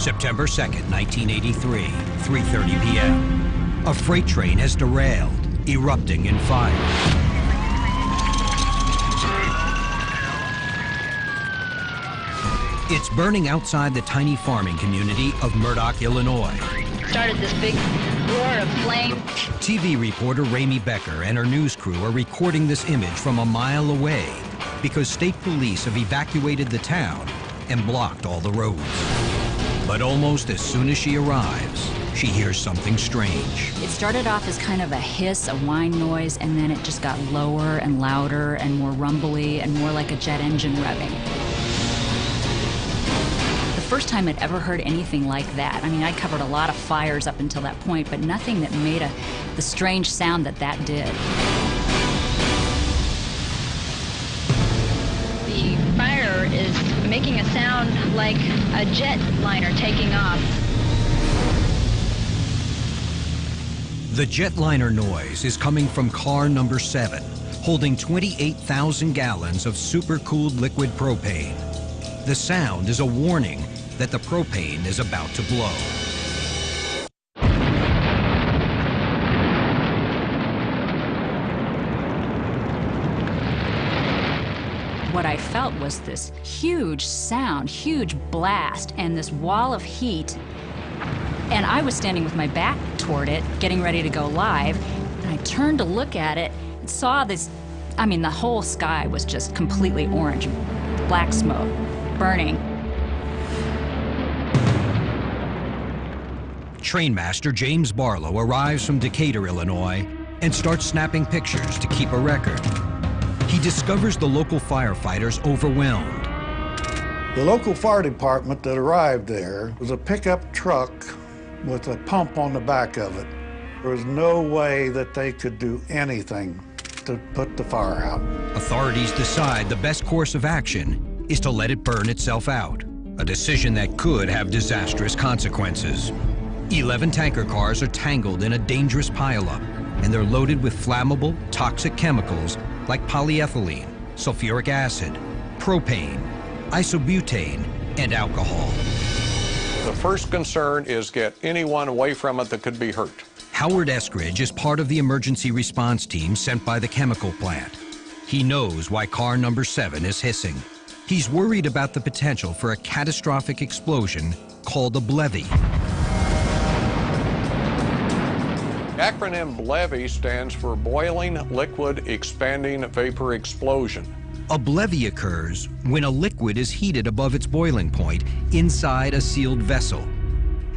September 2nd, 1983, 3:30 p.m. A freight train has derailed, erupting in fire. It's burning outside the tiny farming community of Murdoch, Illinois. Started this big roar of flame. TV reporter Ramey Becker and her news crew are recording this image from a mile away because state police have evacuated the town and blocked all the roads. But almost as soon as she arrives, she hears something strange. It started off as kind of a hiss, a whine noise, and then it just got lower and louder and more rumbly and more like a jet engine revving. The first time I'd ever heard anything like that. I mean, I'd covered a lot of fires up until that point, but nothing that made the strange sound that that did. The fire is making a sound like a jet liner taking off. The jetliner noise is coming from car number 7, holding 28,000 gallons of supercooled liquid propane. The sound is a warning that the propane is about to blow. What I felt was this huge sound, huge blast, and this wall of heat. And I was standing with my back toward it, getting ready to go live, and I turned to look at it and saw this, I mean, the whole sky was just completely orange, black smoke, burning. Trainmaster James Barlow arrives from Decatur, Illinois, and starts snapping pictures to keep a record. He discovers the local firefighters overwhelmed. The local fire department that arrived there was a pickup truck with a pump on the back of it. There was no way that they could do anything to put the fire out. Authorities decide the best course of action is to let it burn itself out, a decision that could have disastrous consequences. 11 tanker cars are tangled in a dangerous pileup, and they're loaded with flammable, toxic chemicals like polyethylene, sulfuric acid, propane, isobutane, and alcohol. The first concern is get anyone away from it that could be hurt. Howard Eskridge is part of the emergency response team sent by the chemical plant. He knows why car number 7 is hissing. He's worried about the potential for a catastrophic explosion called a BLEVE. Acronym BLEVE stands for Boiling Liquid Expanding Vapor Explosion. A BLEVE occurs when a liquid is heated above its boiling point inside a sealed vessel.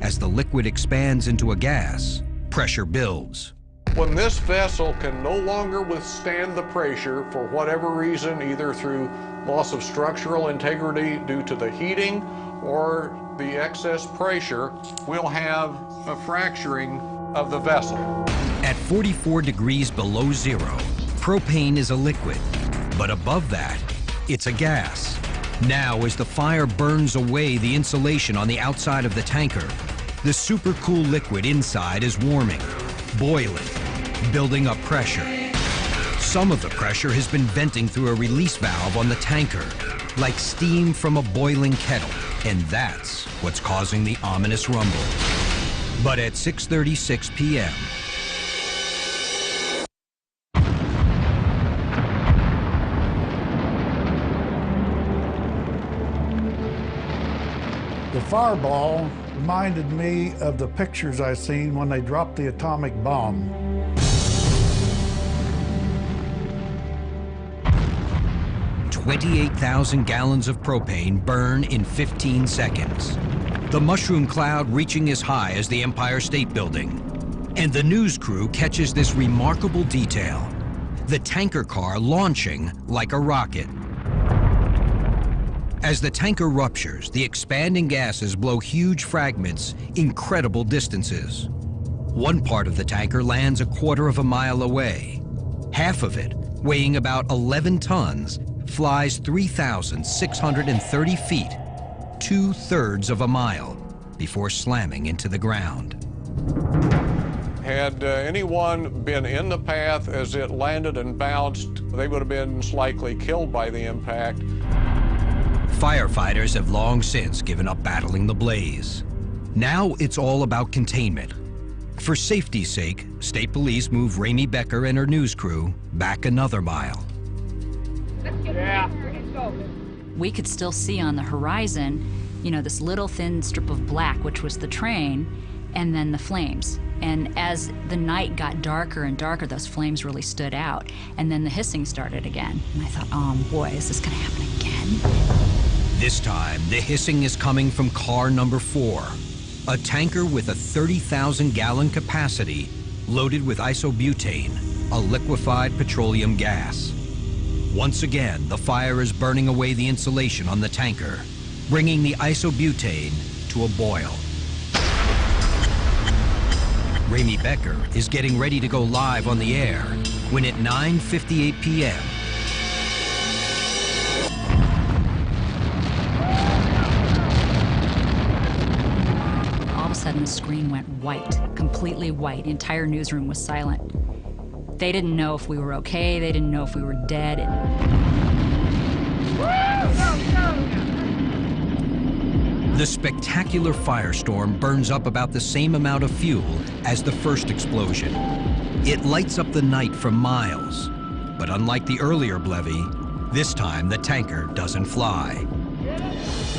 As the liquid expands into a gas, pressure builds. When this vessel can no longer withstand the pressure for whatever reason, either through loss of structural integrity due to the heating or the excess pressure, we'll have a fracturing of the vessel. At 44 degrees below zero, propane is a liquid, but above that, it's a gas. Now, as the fire burns away the insulation on the outside of the tanker, the supercool liquid inside is warming, boiling, building up pressure. Some of the pressure has been venting through a release valve on the tanker, like steam from a boiling kettle, and that's what's causing the ominous rumble. But at 6:36 p.m., The fireball reminded me of the pictures I seen when they dropped the atomic bomb. "28,000 gallons of propane burn in 15 seconds. The mushroom cloud reaching as high as the Empire State Building. And the news crew catches this remarkable detail: the tanker car launching like a rocket. As the tanker ruptures, the expanding gases blow huge fragments incredible distances. One part of the tanker lands a quarter of a mile away. Half of it, weighing about 11 tons, flies 3,630 feet, 2/3 of a mile, before slamming into the ground. Had anyone been in the path as it landed and bounced, they would have been likely killed by the impact. Firefighters have long since given up battling the blaze. Now it's all about containment. For safety's sake, State Police moved Ramey Becker and her news crew back another mile. We could still see on the horizon, you know, this little thin strip of black, which was the train, and then the flames. And as the night got darker and darker, those flames really stood out. And then the hissing started again. And I thought, oh boy, is this gonna happen again? This time, the hissing is coming from car number 4, a tanker with a 30,000-gallon capacity loaded with isobutane, a liquefied petroleum gas. Once again, the fire is burning away the insulation on the tanker, bringing the isobutane to a boil. Ramey Becker is getting ready to go live on the air when at 9:58 p.m., all of a sudden the screen went white, completely white. The entire newsroom was silent. They didn't know if we were okay. They didn't know if we were dead. the spectacular firestorm burns up about the same amount of fuel as the first explosion. It lights up the night for miles. But unlike the earlier Blevy, this time the tanker doesn't fly.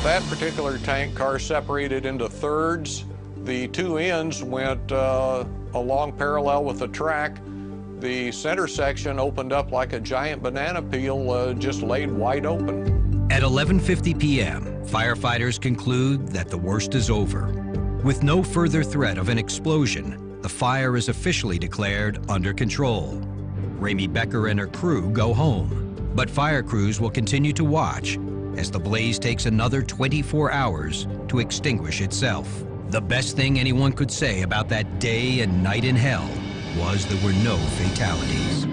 That particular tank car separated into thirds. The two ends went along parallel with the track. The center section opened up like a giant banana peel, just laid wide open. At 11:50 p.m., firefighters conclude that the worst is over. With no further threat of an explosion, the fire is officially declared under control. Ramey Becker and her crew go home, but fire crews will continue to watch as the blaze takes another 24 hours to extinguish itself. The best thing anyone could say about that day and night in hell was there were no fatalities.